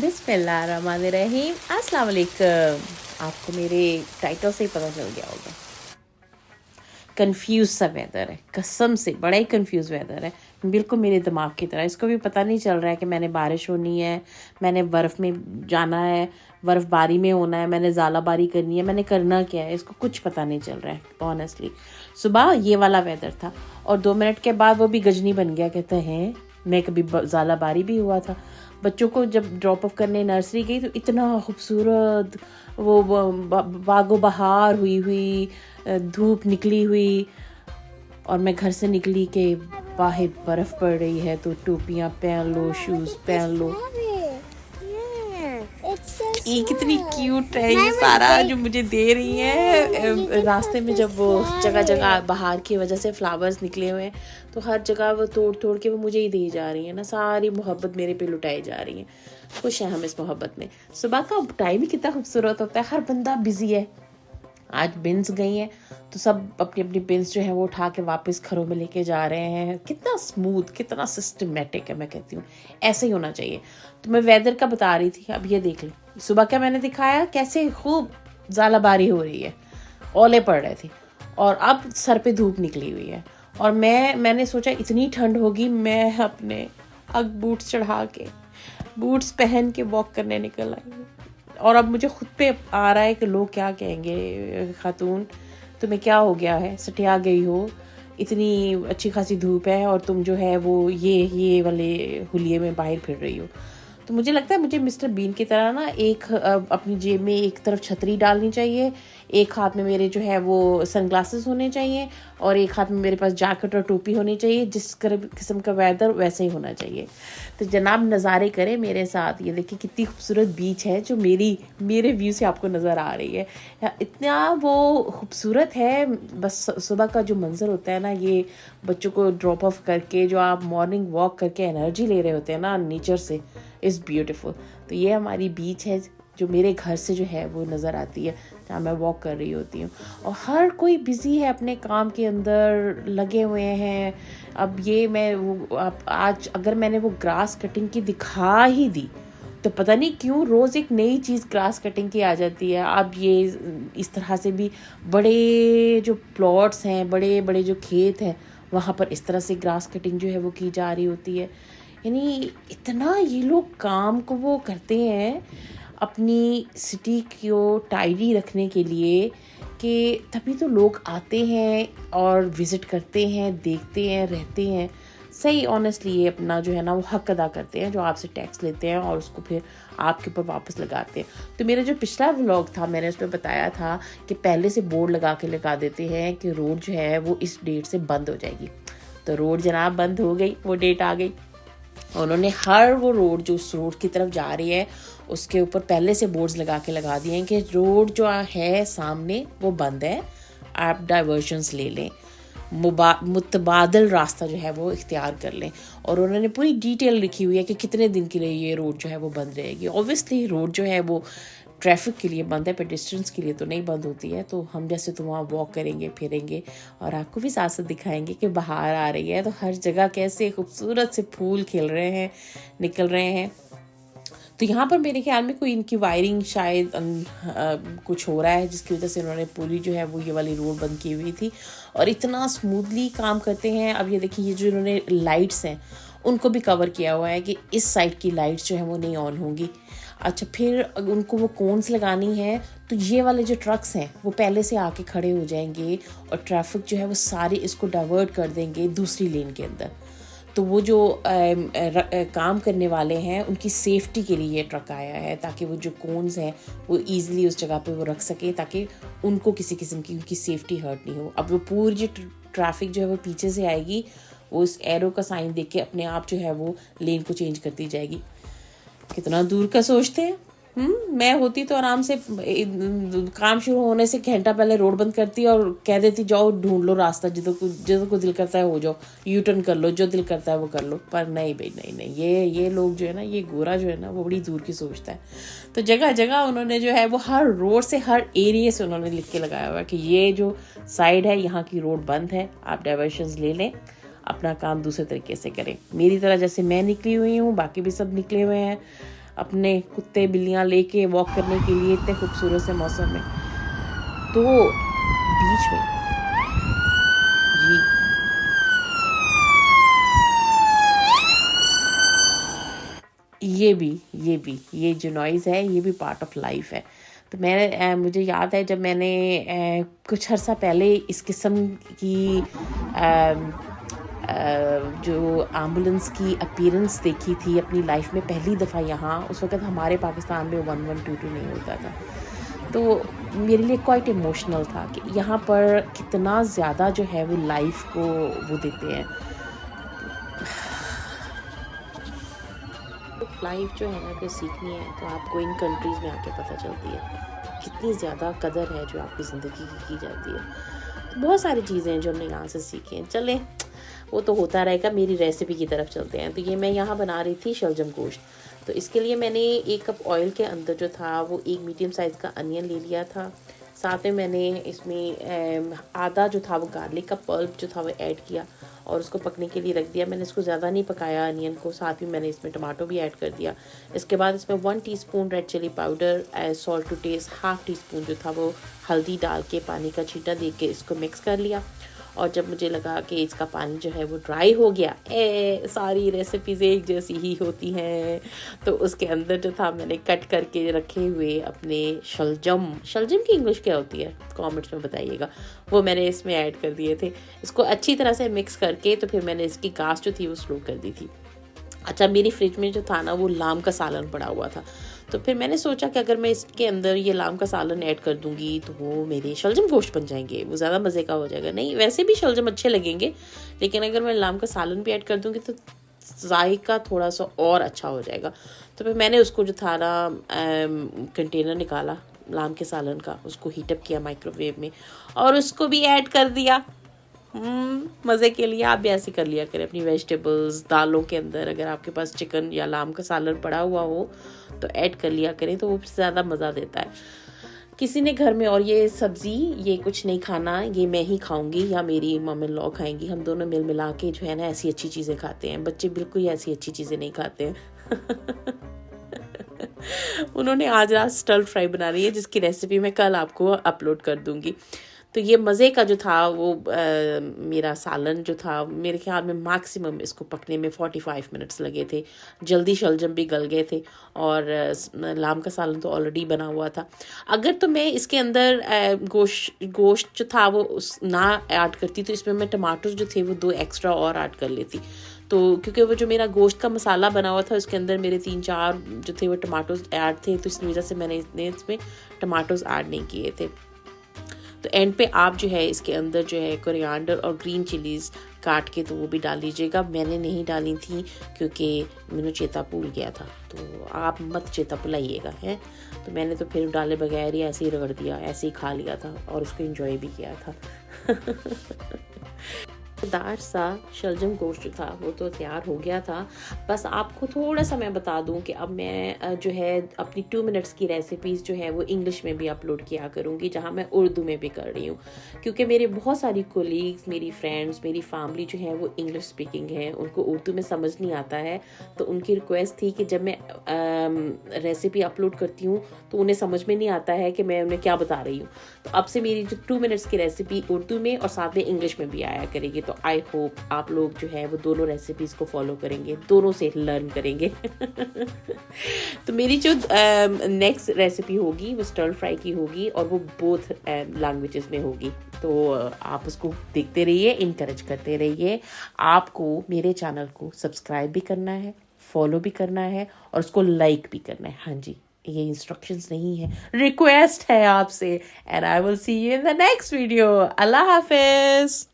बिस्मिल्लाहिर्रहमानिर्रहीम। अस्सलाम वालेकुम। आपको मेरे टाइटल से ही पता चल गया होगा, कंफ्यूज सा वेदर है, कसम से बड़ा ही कंफ्यूज वेदर है, बिल्कुल मेरे दिमाग की तरह। इसको भी पता नहीं चल रहा है कि मैंने बारिश होनी है, मैंने बर्फ़ में जाना है, बर्फ़बारी में होना है, मैंने ज़ालाबारी करनी है, मैंने करना क्या है, इसको कुछ पता नहीं चल रहा है ऑनेस्टली। सुबह ये वाला वेदर था और 2 मिनट के बाद वो भी गजनी बन गया। कहते हैं मैं कभी ज़ालाबारी भी हुआ था। बच्चों को जब ड्रॉप ऑफ करने नर्सरी गई तो इतना खूबसूरत वो बागो बहार हुई हुई, धूप निकली हुई, और मैं घर से निकली कि बाहर बर्फ़ पड़ रही है तो टोपियाँ पहन लो, शूज़ पहन लो। ये कितनी क्यूट है ये सारा जो मुझे दे रही है। रास्ते में जब वो जगह जगह बाहर की वजह से फ्लावर्स निकले हुए हैं तो हर जगह वो तोड़ तोड़ के वो मुझे ही दी जा रही है ना, सारी मोहब्बत मेरे पे लुटाई जा रही है। खुश हैं हम इस मोहब्बत में। सुबह का टाइम ही कितना खूबसूरत होता है, हर बंदा बिजी है। आज बिन्स गई हैं तो सब अपनी अपनी बिन्स जो है वो उठा के वापस घरों में लेके जा रहे हैं। कितना स्मूथ, कितना सिस्टमेटिक है। मैं कहती हूँ ऐसे ही होना चाहिए। तो मैं वेदर का बता रही थी, अब ये देख लो सुबह क्या मैंने दिखाया, कैसे खूब ज़ालाबारी हो रही है, ओले पड़ रहे थे और अब सर पे धूप निकली हुई है। और मैंने सोचा इतनी ठंड होगी, मैं अपने बूट्स चढ़ा के, बूट्स पहन के वॉक करने निकल आई। और अब मुझे खुद पे आ रहा है कि लोग क्या कहेंगे, खातून तुम्हें क्या हो गया है, सटिया गई हो, इतनी अच्छी खासी धूप है और तुम जो है वो ये वाले हुलिये में बाहर फिर रही हो। तो मुझे लगता है मुझे मिस्टर बीन की तरह ना एक अपनी जेब में एक तरफ छतरी डालनी चाहिए, एक हाथ में मेरे जो है वो सनग्लासेस होने चाहिए और एक हाथ में मेरे पास जैकेट और टोपी होनी चाहिए। जिस किस्म का वेदर वैसे ही होना चाहिए। तो जनाब नज़ारे करें मेरे साथ। ये देखिए कितनी खूबसूरत बीच है जो मेरे व्यू से आपको नज़र आ रही है। इतना वो खूबसूरत है। बस सुबह का जो मंज़र होता है ना, ये बच्चों को ड्रॉप ऑफ करके जो आप मॉर्निंग वॉक करके एनर्जी ले रहे होते हैं ना नेचर से, इज़ ब्यूटीफुल। तो ये हमारी बीच है जो मेरे घर से जो है वो नज़र आती है, जहाँ मैं वॉक कर रही होती हूँ। और हर कोई बिज़ी है अपने काम के अंदर, लगे हुए हैं। अब ये मैं वो आज अगर मैंने वो ग्रास कटिंग की दिखा ही दी तो पता नहीं क्यों रोज़ एक नई चीज़ ग्रास कटिंग की आ जाती है। अब ये इस तरह से भी बड़े जो प्लॉट्स हैं, बड़े बड़े जो खेत हैं, वहाँ पर इस तरह से ग्रास कटिंग जो है वो की जा रही होती है। यानी इतना ये लोग काम को वो करते हैं अपनी सिटी को टाइडी रखने के लिए कि तभी तो लोग आते हैं और विज़िट करते हैं, देखते हैं, रहते हैं। सही ऑनेस्टली ये अपना जो है ना वो हक अदा करते हैं, जो आपसे टैक्स लेते हैं और उसको फिर आपके ऊपर वापस लगाते हैं। तो मेरा जो पिछला व्लॉग था मैंने उसमें बताया था कि पहले से बोर्ड लगा देते हैं कि रोड जो है वो इस डेट से बंद हो जाएगी। तो रोड जनाब बंद हो गई, वो डेट आ गई। उन्होंने हर वो रोड जो उस रोड की तरफ जा रही है उसके ऊपर पहले से बोर्ड्स लगा दिए हैं कि रोड जो है सामने वो बंद है, आप डाइवर्शंस ले लें, मुतबादल रास्ता जो है वो इख्तियार कर लें। और उन्होंने पूरी डिटेल लिखी हुई है कि कितने दिन के लिए ये रोड जो है वो बंद रहेगी। ऑब्वियसली रोड जो है वो ट्रैफिक के लिए बंद है, पेडेस्ट्रियंस के लिए तो नहीं बंद होती है। तो हम जैसे तो वहाँ वॉक करेंगे, फिरेंगे और आपको भी साथ साथ दिखाएंगे कि बाहर आ रही है तो हर जगह कैसे खूबसूरत से फूल खिल रहे हैं, निकल रहे हैं। तो यहाँ पर मेरे ख्याल में कोई इनकी वायरिंग शायद कुछ हो रहा है जिसकी वजह से उन्होंने पूरी जो है वो ये वाली रोड बंद की हुई थी और इतना स्मूथली काम करते हैं। अब ये देखिए ये जो इन्होंने लाइट्स हैं उनको भी कवर किया हुआ है कि इस साइड की लाइट्स जो है वो नहीं ऑन होंगी। अच्छा, फिर उनको वो कोन्स लगानी है तो ये वाले जो ट्रक्स हैं वो पहले से आके खड़े हो जाएंगे और ट्रैफिक जो है वो सारे इसको डाइवर्ट कर देंगे दूसरी लेन के अंदर। तो वो जो काम करने वाले हैं उनकी सेफ्टी के लिए ये ट्रक आया है ताकि वो जो कोन्स हैं वो ईज़िली उस जगह पे वो रख सके ताकि उनको किसी किस्म की उनकी सेफ्टी हर्ट नहीं हो। अब वो पूरी जो ट्रैफिक जो है वो पीछे से आएगी, वो इस एरो का साइन देख के अपने आप जो है वो लेन को चेंज करती जाएगी। कितना दूर का सोचते हैं। मैं होती तो आराम से काम शुरू होने से घंटा पहले रोड बंद करती और कह देती जाओ ढूंढ लो रास्ता, जिधर को दिल करता है हो जाओ, यू टर्न कर लो, जो दिल करता है वो कर लो। पर नहीं भाई, नहीं, ये लोग जो है ना, ये गोरा जो है ना वो बड़ी दूर की सोचता है। तो जगह जगह उन्होंने जो है वो हर रोड से, हर एरिया से उन्होंने लिख के लगाया हुआ है कि ये जो साइड है यहाँ की रोड बंद है, आप डाइवर्शंस ले लें, अपना काम दूसरे तरीके से करें। मेरी तरह जैसे मैं निकली हुई हूँ, बाकी भी सब निकले हुए हैं। अपने कुत्ते बिल्लियाँ लेके वॉक करने के लिए इतने खूबसूरत से मौसम में। तो बीच में जी ये जो नॉइज़ है ये भी पार्ट ऑफ लाइफ है। तो मैं मुझे याद है जब मैंने कुछ अर्सा पहले इस किस्म की जो एम्बुलेंस की अपीयरेंस देखी थी अपनी लाइफ में पहली दफ़ा यहाँ, उस वक़्त हमारे पाकिस्तान में 1122 नहीं होता था। तो मेरे लिए क्वाइट इमोशनल था कि यहाँ पर कितना ज़्यादा जो है वो लाइफ को वो देते हैं। लाइफ जो है ना अगर सीखनी है तो आपको इन कंट्रीज़ में आके पता चलती है कितनी ज़्यादा कदर है जो आपकी ज़िंदगी की जाती है। तो बहुत सारी चीज़ें हैं जो हमने यहाँ से सीखी हैं। चलें वो तो होता रहेगा, मेरी रेसिपी की तरफ चलते हैं। तो ये मैं यहाँ बना रही थी शलजम गोश्त। तो इसके लिए मैंने 1 कप ऑयल के अंदर जो था वो 1 मीडियम साइज़ का अनियन ले लिया था। साथ में मैंने इसमें आधा जो था वो गार्लिक का पल्प जो था वो ऐड किया और उसको पकने के लिए रख दिया। मैंने इसको ज़्यादा नहीं पकाया अनियन को, साथ ही मैंने इसमें टमाटो भी ऐड कर दिया। इसके बाद इसमें 1 teaspoon red chilli powder, salt to taste, half teaspoon जो था वो हल्दी डाल के पानी का छींटा दे के इसको मिक्स कर लिया। और जब मुझे लगा कि इसका पानी जो है वो ड्राई हो गया, सारी रेसिपीज़ एक जैसी ही होती हैं, तो उसके अंदर जो था मैंने कट करके रखे हुए अपने शलजम की इंग्लिश क्या होती है कमेंट्स में बताइएगा, वो मैंने इसमें ऐड कर दिए थे। इसको अच्छी तरह से मिक्स करके तो फिर मैंने इसकी गैस जो थी वो स्लो कर दी थी। अच्छा, मेरी फ्रिज में जो था ना वो लाम का सालन पड़ा हुआ था, तो फिर मैंने सोचा कि अगर मैं इसके अंदर ये लाम का सालन ऐड कर दूंगी तो वो मेरे शलजम गोश्त बन जाएंगे, वो ज़्यादा मज़े का हो जाएगा। नहीं, वैसे भी शलजम अच्छे लगेंगे, लेकिन अगर मैं लाम का सालन भी ऐड कर दूंगी तो जायका थोड़ा सा और अच्छा हो जाएगा। तो फिर मैंने उसको जो था ना कंटेनर निकाला लाम के सालन का, उसको हीटअप किया माइक्रोवेव में और उसको भी ऐड कर दिया। मज़े के लिए आप भी ऐसे कर लिया करें अपनी वेजिटेबल्स दालों के अंदर। अगर आपके पास चिकन या लाम का सालन पड़ा हुआ हो तो ऐड कर लिया करें, तो वो ज़्यादा मज़ा देता है। किसी ने घर में और ये सब्ज़ी ये कुछ नहीं खाना, ये मैं ही खाऊंगी या मेरी मम्मी लॉ खाएंगी, हम दोनों मिल मिला के जो है ना ऐसी अच्छी चीज़ें खाते हैं। बच्चे बिल्कुल ऐसी अच्छी चीज़ें नहीं खाते हैं। उन्होंने आज रात स्टर फ्राई बना रही है जिसकी रेसिपी मैं कल आपको अपलोड कर दूंगी। तो ये मज़े का जो था वो मेरा सालन जो था, मेरे ख्याल में मैक्सिमम इसको पकने में 45 मिनट्स लगे थे। जल्दी शलजम भी गल गए थे और लाम का सालन तो ऑलरेडी बना हुआ था। अगर तो मैं इसके अंदर गोश्त जो था वो ना ऐड करती तो इसमें मैं टमाटोज जो थे वो 2 एक्स्ट्रा और ऐड कर लेती। तो क्योंकि वो जो मेरा गोश्त का मसाला बना हुआ था उसके अंदर मेरे 3-4 जो थे वो टमाटोज ऐड थे, तो इस वजह से मैंने इसमें टमाटोज ऐड नहीं किए थे। तो एंड पे आप जो है इसके अंदर जो है कोरिएंडर और ग्रीन चिलीज़ काट के तो वो भी डाल लीजिएगा। मैंने नहीं डाली थी क्योंकि मैंने चेता भूल गया था, तो आप मत चेता भुलाइएगा है। तो मैंने तो फिर डाले बगैर ही ऐसे ही रगड़ दिया, ऐसे ही खा लिया था और उसको एंजॉय भी किया था। दार सा शलजम गोश्त था वो तो तैयार हो गया था। बस आपको थोड़ा सा मैं बता दूं कि अब मैं जो है अपनी 2 मिनट्स की रेसिपीज़ जो है वो इंग्लिश में भी अपलोड किया करूंगी, जहां मैं उर्दू में भी कर रही हूँ, क्योंकि मेरे बहुत सारी कोलीग्स, मेरी फ्रेंड्स, मेरी फैमिली जो है वो इंग्लिश स्पीकिंग है, उनको उर्दू में समझ नहीं आता है। तो उनकी रिक्वेस्ट थी कि जब मैं रेसिपी अपलोड करती हूँ तो उन्हें समझ में नहीं आता है कि मैं उन्हें क्या बता रही हूँ। तो अब से मेरी जो 2 मिनट्स की रेसिपी उर्दू में और साथ में इंग्लिश में भी आया करेगी। तो आई होप आप लोग जो है वो दोनों रेसिपीज़ को फॉलो करेंगे, दोनों से लर्न करेंगे। तो मेरी जो नेक्स्ट रेसिपी होगी वो स्टर फ्राई की होगी और वो बोथ लैंग्वेजेस में होगी। तो आप उसको देखते रहिए, इनकरेज करते रहिए। आपको मेरे चैनल को सब्सक्राइब भी करना है, फॉलो भी करना है और उसको लाइक भी करना है। हाँ जी, ये इंस्ट्रक्शंस नहीं है, रिक्वेस्ट है आपसे। And I will see you in the next video. Allah Hafiz.